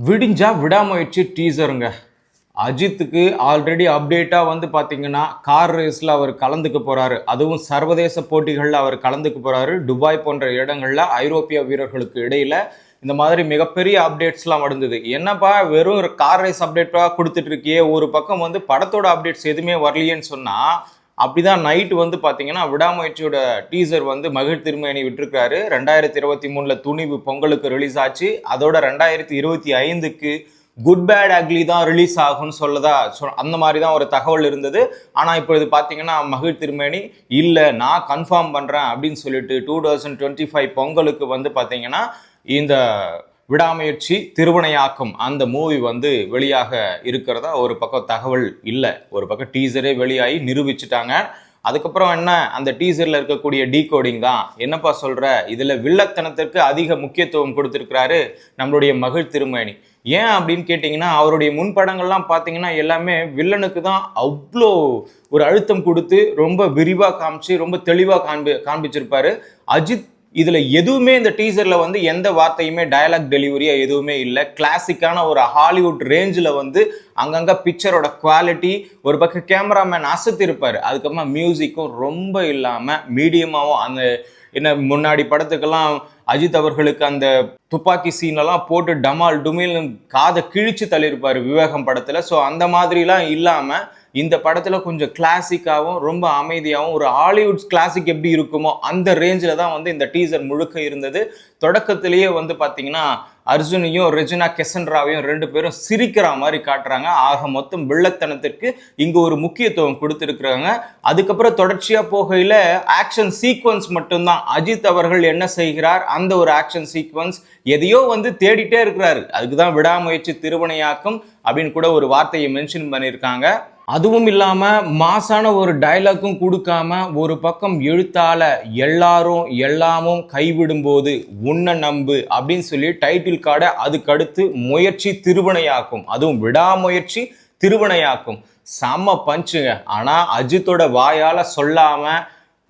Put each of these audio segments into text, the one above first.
விடிஞ்சா விடாமுயற்சி டீசருங்க. அஜித்துக்கு ஆல்ரெடி அப்டேட்டாக வந்து பார்த்தீங்கன்னா கார் ரேஸில் அவர் கலந்துக்க போகிறாரு. அதுவும் சர்வதேச போட்டிகளில் அவர் கலந்துக்க போகிறாரு. துபாய் போன்ற இடங்களில் ஐரோப்பிய வீரர்களுக்கு இடையில் இந்த மாதிரி மிகப்பெரிய அப்டேட்ஸ்லாம் வந்தது. என்னப்பா வெறும் ஒரு கார் ரேஸ் அப்டேட்டாக கொடுத்துட்டு இருக்கியே, ஒரு பக்கம் வந்து படத்தோட அப்டேட்ஸ் எதுவுமே வரலையேன்னு சொன்னால் அப்படிதான் நைட்டு வந்து பார்த்தீங்கன்னா விடாமுயற்சியோட டீசர் வந்து மகிழ் திருமேனி விட்டுருக்காரு. 2023 துணிவு பொங்கலுக்கு ரிலீஸ் ஆச்சு. அதோட 2025க்கு குட் பேட் அக்லி தான் ரிலீஸ் ஆகும்னு சொல்லதா அந்த மாதிரி தான் ஒரு தகவல் இருந்தது. ஆனால் இப்போ இது பார்த்தீங்கன்னா மகிழ் திருமேனி இல்லை நான் கன்ஃபார்ம் பண்ணுறேன் அப்படின்னு சொல்லிட்டு 2025 பொங்கலுக்கு வந்து பார்த்தீங்கன்னா இந்த விடாமுயற்சி திருவினையாக்கும் அந்த மூவி வந்து வெளியாக இருக்கிறதா ஒரு பக்கம் தகவல் இல்லை, ஒரு பக்கம் டீசரே வெளியாகி நிரூபிச்சுட்டாங்க. அதுக்கப்புறம் என்ன, அந்த டீசரில் இருக்கக்கூடிய டீகோடிங் தான். என்னப்பா சொல்கிற, இதில் வில்லத்தனத்திற்கு அதிக முக்கியத்துவம் கொடுத்துருக்கிறாரு நம்மளுடைய மகிழ் திருமேனி. ஏன் அப்படின்னு கேட்டிங்கன்னா, அவருடைய முன்படங்கள்லாம் பார்த்தீங்கன்னா எல்லாமே வில்லனுக்கு தான் அவ்வளோ ஒரு அழுத்தம் கொடுத்து ரொம்ப விரிவாக காமிச்சு ரொம்ப தெளிவாக காண்பிச்சிருப்பாரு. அஜித் இதுல எதுவுமே இந்த டீசர்ல வந்து எந்த வார்த்தையுமே டயலாக் டெலிவரியா எதுவுமே இல்லை. கிளாசிக்கான ஒரு ஹாலிவுட் ரேஞ்சில் வந்து அங்கங்க பிக்சரோட குவாலிட்டி, ஒரு பக்கம் கேமராமேன் அசத்தி இருப்பாரு, அதுக்கப்புறமா மியூசிக்கும் ரொம்ப இல்லாம மீடியமாவும் அந்த என்ன முன்னாடி படத்துக்கெல்லாம் அஜித் அவர்களுக்கு அந்த துப்பாக்கி சீன்லாம் போட்டு டமால் டுமில் காதை கிழிச்சு தள்ளியிருப்பாரு விவேகம் படத்துல. ஸோ அந்த மாதிரிலாம் இல்லாம இந்த படத்துல கொஞ்சம் கிளாசிக்காகவும் ரொம்ப அமைதியாகவும் ஒரு ஹாலிவுட் கிளாசிக் எப்படி இருக்குமோ அந்த ரேஞ்சில் தான் வந்து இந்த டீசர் முழுக்க இருந்தது. தொடக்கத்திலேயே வந்து பார்த்தீங்கன்னா அர்ஜுனையும் ரெஜினா கெசன்ட்ராவையும் ரெண்டு பேரும் சிரிக்கிற மாதிரி காட்டுறாங்க. ஆக மொத்தம் வில்லத்தனத்திற்கு இங்கு ஒரு முக்கியத்துவம் கொடுத்துருக்குறாங்க. அதுக்கப்புறம் தொடர்ச்சியாக போகையில் ஆக்ஷன் சீக்வன்ஸ் மட்டும்தான். அஜித் அவர்கள் என்ன செய்கிறார், அந்த ஒரு ஆக்ஷன் சீக்வன்ஸ் எதையோ வந்து தேடிட்டே இருக்கிறாரு. அதுக்கு தான் விடாமுயற்சி திருவினையாக்கும் அப்படின்னு கூட ஒரு வார்த்தையை மென்ஷன் பண்ணியிருக்காங்க. அதுவும் இல்லாம மாசான ஒரு டைலாக்கும் கொடுக்காம ஒரு பக்கம் எழுத்தால எல்லாரும் எல்லாமும் கைவிடும் போது உன்னை நம்பு அப்படின்னு சொல்லி டைட்டில் கார்டை அதுக்கடுத்து முயற்சி திருவினையாக்கும், அதுவும் விடாமுயற்சி திருவினையாக்கும். செம்ம பஞ்சுங்க. ஆனா அஜித்தோட வாயால சொல்லாம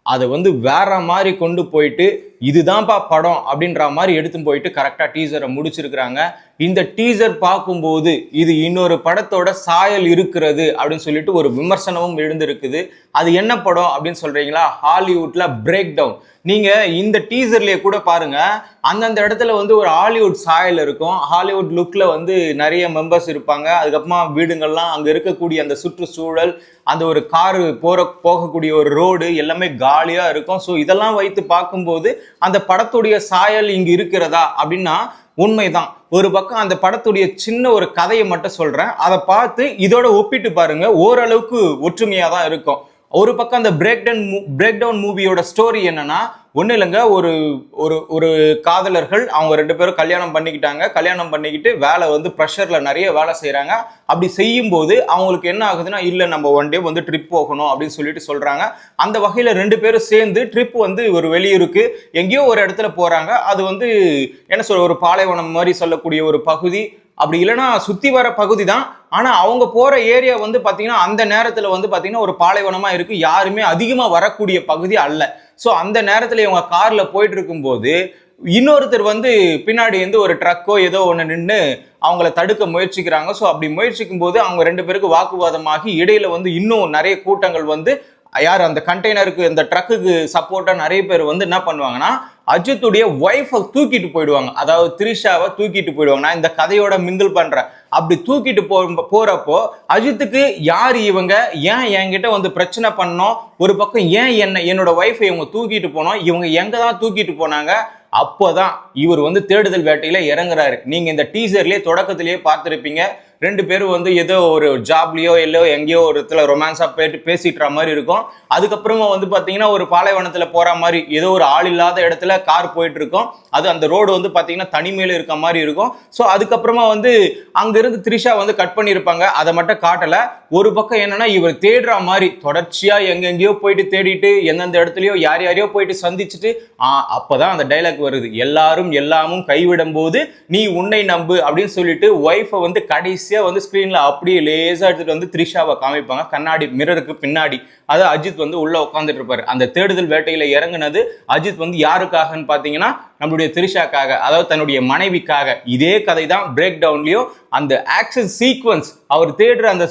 அதை வந்து வேற மாதிரி கொண்டு போயிட்டு இதுதான்ப்பா படம் அப்படின்ற மாதிரி எடுத்து போயிட்டு கரெக்டாக டீசரை முடிச்சிருக்கிறாங்க. இந்த டீசர் பார்க்கும்போது இது இன்னொரு படத்தோட சாயல் இருக்கிறது அப்படின்னு சொல்லிட்டு ஒரு விமர்சனமும் எழுந்திருக்குது. அது என்ன படம் அப்படின்னு சொல்றீங்களா? ஹாலிவுட்ல பிரேக் டவுன். நீங்க இந்த டீசர்லயே கூட பாருங்க, அந்தந்த இடத்துல வந்து ஒரு ஹாலிவுட் சாயல் இருக்கும். ஹாலிவுட் லுக்ல வந்து நிறைய மெம்பர்ஸ் இருப்பாங்க. அதுக்கப்புறமா வீடுங்கள்லாம் அங்க இருக்கக்கூடிய அந்த சுற்றுச்சூழல், அந்த ஒரு காரு போகக்கூடிய ஒரு ரோடு எல்லாமே காலியா இருக்கும். ஸோ இதெல்லாம் வைத்து பார்க்கும்போது அந்த படத்துடைய சாயல் இங்கு இருக்கிறதா அப்படின்னா உண்மைதான். ஒரு பக்கம் அந்த படத்துடைய சின்ன ஒரு கதையை மட்டும் சொல்றேன், அதை பார்த்து இதோட ஒப்பிட்டு பாருங்க, ஓரளவுக்கு ஒற்றுமையா தான் இருக்கும். ஒரு பக்கம் அந்த பிரேக் டவுன் மூவியோட ஸ்டோரி என்னன்னா, ஒன்றும் இல்லைங்க, ஒரு ஒரு ஒரு காதலர்கள் அவங்க ரெண்டு பேரும் கல்யாணம் பண்ணிக்கிட்டு வேலை வந்து ப்ரெஷரில் நிறைய வேலை செய்கிறாங்க. அப்படி செய்யும்போது அவங்களுக்கு என்ன ஆகுதுன்னா, இல்லை நம்ம ஒன் டே வந்து ட்ரிப் போகணும் அப்படின்னு சொல்லிட்டு சொல்கிறாங்க. அந்த வகையில் ரெண்டு பேரும் சேர்ந்து ட்ரிப் வந்து ஒரு வெளியூருக்கு எங்கேயோ ஒரு இடத்துல போகிறாங்க. அது வந்து என்ன சொல்ற, ஒரு பாலைவனம் மாதிரி சொல்லக்கூடிய ஒரு பகுதி, அப்படி இல்லைன்னா சுற்றி வர பகுதி தான். ஆனால் அவங்க போகிற ஏரியா வந்து பார்த்தீங்கன்னா அந்த நேரத்தில் வந்து பார்த்தீங்கன்னா ஒரு பாலைவனமாக இருக்குது, யாருமே அதிகமாக வரக்கூடிய பகுதி அல்ல. ஸோ அந்த நேரத்தில் இவங்க காரில் போயிட்டு இருக்கும்போது இன்னொருத்தர் வந்து பின்னாடி வந்து ஒரு ட்ரக்கோ ஏதோ ஒன்று நின்று அவங்கள தடுக்க முயற்சிக்கிறாங்க. ஸோ அப்படி முயற்சிக்கும் போது அவங்க ரெண்டு பேருக்கு வாக்குவாதமாகி இடையில வந்து இன்னும் நிறைய கூட்டங்கள் வந்து யார் அந்த கண்டெய்னருக்கு இந்த ட்ரக்குக்கு சப்போர்ட்டா நிறைய பேர் வந்து என்ன பண்ணுவாங்கன்னா அஜித்துடைய ஒய்ஃபை தூக்கிட்டு போயிடுவாங்க, அதாவது த்ரிஷாவை தூக்கிட்டு போயிடுவாங்க. நான் இந்த கதையோட மிங்கிள் பண்றேன். அப்படி தூக்கிட்டு போறப்போ அஜித்துக்கு யார் இவங்க, ஏன் என்கிட்ட வந்து பிரச்சனை பண்ணோம், ஒரு பக்கம் ஏன் என்னோட ஒய்ஃபை இவங்க தூக்கிட்டு போனோம், இவங்க எங்க தான் தூக்கிட்டு போனாங்க. அப்போதான் இவர் வந்து தேடுதல் வேட்டையில இறங்குறாரு. நீங்க இந்த டீசர்லயே தொடக்கத்திலேயே பார்த்துருப்பீங்க, ரெண்டு பேரும் வந்து ஏதோ ஒரு ஜாப்லயோ இல்லையோ எங்கேயோ ஒரு இடத்துல ரொமான்ஸா பேசிட்டுற மாதிரி இருக்கும். அதுக்கப்புறமா வந்து பாத்தீங்கன்னா ஒரு பாலைவனத்துல போற மாதிரி ஏதோ ஒரு ஆள் இல்லாத இடத்துல கார் போயிட்டு இருக்கும். அது அந்த ரோடு வந்து பாத்தீங்கன்னா தனிமையில இருக்க மாதிரி இருக்கும். ஸோ அதுக்கப்புறமா வந்து அங்கிருந்து த்ரிஷா வந்து கட் பண்ணியிருப்பாங்க, அதை மட்டும் காட்டல. ஒரு பக்கம் என்னன்னா இவர் தேடுற மாதிரி தொடர்ச்சியா எங்கெங்கயோ போயிட்டு தேடிட்டு எந்தெந்த இடத்துலயோ யாரையோ போயிட்டு சந்திச்சுட்டு அப்பதான் அந்த டைலாக் டயலாக் வருது, எல்லாரும் எல்லாமும் கைவிடும் போது நீ உன்னை நம்பு அப்படின்னு சொல்லிட்டு ஒய்ஃபை வந்து கடைசியா வந்து ஸ்கிரீன்ல அப்படியே லேசா எடுத்துட்டு வந்து த்ரிஷாவை காமிப்பாங்க கண்ணாடி மிரருக்கு பின்னாடி. அதை அஜித் வந்து உள்ள உட்காந்துட்டு இருப்பாரு. அந்த தேடுதல் வேட்டையில இறங்குனது அஜித் வந்து யாருக்காகன்னு பாத்தீங்கன்னா நம்மளுடைய த்ரிஷாக்காக, அதாவது தன்னுடைய மனைவிக்காக. இதே கதை தான் பிரேக் டவுன்லயும் அந்த ஆக்ஷன் சீக்வன்ஸ், அவர் தேடுற அந்த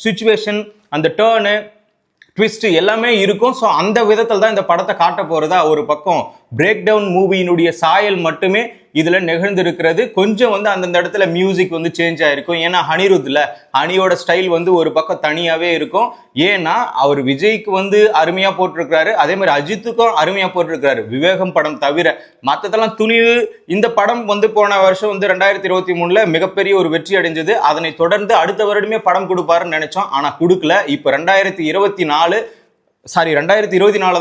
சிச்சுவேஷன், அந்த டேர்னு ட்விஸ்ட் எல்லாமே இருக்கும். ஸோ அந்த விதத்தில் தான் இந்த படத்தை காட்ட போறதா ஒரு பக்கம் பிரேக் டவுன் மூவியினுடைய சாயல் மட்டுமே இதுல நிகழ்ந்திருக்கிறது. கொஞ்சம் வந்து அந்தந்த இடத்துல மியூசிக் வந்து சேஞ்ச் ஆயிருக்கும். ஏன்னா ஹனிருத்ல ஹனியோட ஸ்டைல் வந்து ஒரு பக்கம் தனியாவே இருக்கும். ஏன்னா அவர் விஜய்க்கு வந்து அருமையா போட்டிருக்கிறாரு, அதே மாதிரி அஜித்துக்கும் அருமையா போட்டிருக்கிறாரு. விவேகம் படம் தவிர மற்றதெல்லாம் துணிவு. இந்த படம் வந்து போன வருஷம் வந்து 2023 மிகப்பெரிய ஒரு வெற்றி அடைஞ்சது. அதனை தொடர்ந்து அடுத்த வருடமே படம் கொடுப்பாருன்னு நினைச்சோம், ஆனா கொடுக்கல. இப்ப 2024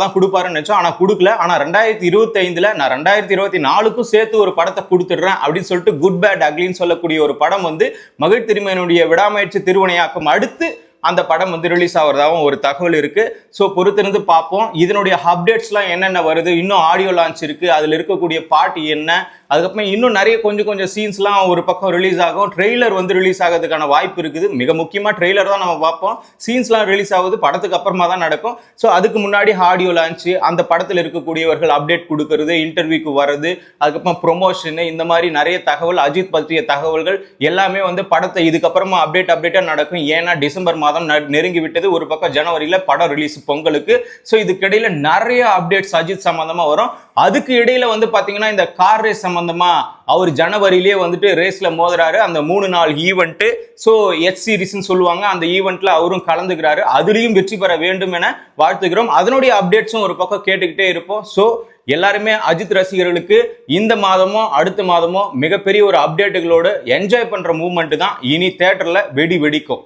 தான் கொடுப்பாருன்னு நினைச்சோம், ஆனா கொடுக்கல. ஆனா 2025 நான் 2024க்கும் சேர்த்து ஒரு படத்தை கொடுத்துடுறேன் அப்படின்னு சொல்லிட்டு குட் பேட் அக்லின்னு சொல்லக்கூடிய ஒரு படம் வந்து மகிழ் திருமேனுடைய விடாமுயற்சி திருவினையாக்கம் அடுத்து அந்த படம் வந்து ரிலீஸ் ஆகிறதாகவும் ஒரு தகவல் இருக்கு. ஸோ பொறுத்திருந்து பார்ப்போம் இதனுடைய அப்டேட்ஸ்லாம் என்னென்ன வருது. இன்னும் ஆடியோ லான்ச் இருக்கு, அதில் இருக்கக்கூடிய பாட்டு என்ன, அதுக்கப்புறம் இன்னும் நிறைய கொஞ்சம் சீன்ஸ்லாம் ஒரு பக்கம் ரிலீஸ் ஆகும். ட்ரெய்லர் வந்து ரிலீஸ் ஆகிறதுக்கான வாய்ப்பு இருக்குது. மிக முக்கியமாக ட்ரெய்லர் தான் நம்ம பார்ப்போம். சீன்ஸ்லாம் ரிலீஸ் ஆகுது படத்துக்கு அப்புறமா தான் நடக்கும். ஸோ அதுக்கு முன்னாடி ஆடியோ லான்ச், அந்த படத்தில் இருக்கக்கூடியவர்கள் அப்டேட் கொடுக்கறது, இன்டர்வியூக்கு வர்றது, அதுக்கப்புறம் ப்ரொமோஷனு, இந்த மாதிரி நிறைய தகவல், அஜித் பற்றிய தகவல்கள் எல்லாமே வந்து படத்தை இதுக்கப்புறமா அப்டேட்டாக நடக்கும். ஏன்னா டிசம்பர் மாதம் நெருங்கி விட்டது. ஒரு பக்கம் ஜனவரியில படம் ரிலீஸ் பொங்கலுக்கு. ஸோ இதுக்கிடையில நிறைய அப்டேட்ஸ் அஜித் சம்பந்தமா வரும். அதுக்கு இடையில வந்து பாத்தீங்கன்னா இந்த கார் ரேஸ் சம்பந்தமா அவர் ஜனவரியிலேயே வந்துட்டு ரேஸ்ல மோதுறாரு. அந்த 3 நாள் ஈவெண்ட், ஸோ எச் சீரிஸ்ன்னு சொல்லுவாங்க, அந்த ஈவெண்ட்ல அவரும் கலந்துக்கிறாரு. அதுலயும் வெற்றி பெற வேண்டும் என வாழ்த்துக்கிறோம். அதனுடைய அப்டேட்ஸும் ஒரு பக்கம் கேட்டுக்கிட்டே இருப்போம். ஸோ எல்லாருமே அஜித் ரசிகர்களுக்கு இந்த மாதமோ அடுத்த மாதமோ மிகப்பெரிய ஒரு அப்டேட்டுகளோடு என்ஜாய் பண்ற மூவ்மெண்ட் தான் இனி தியேட்டர்ல வெடிக்கும்.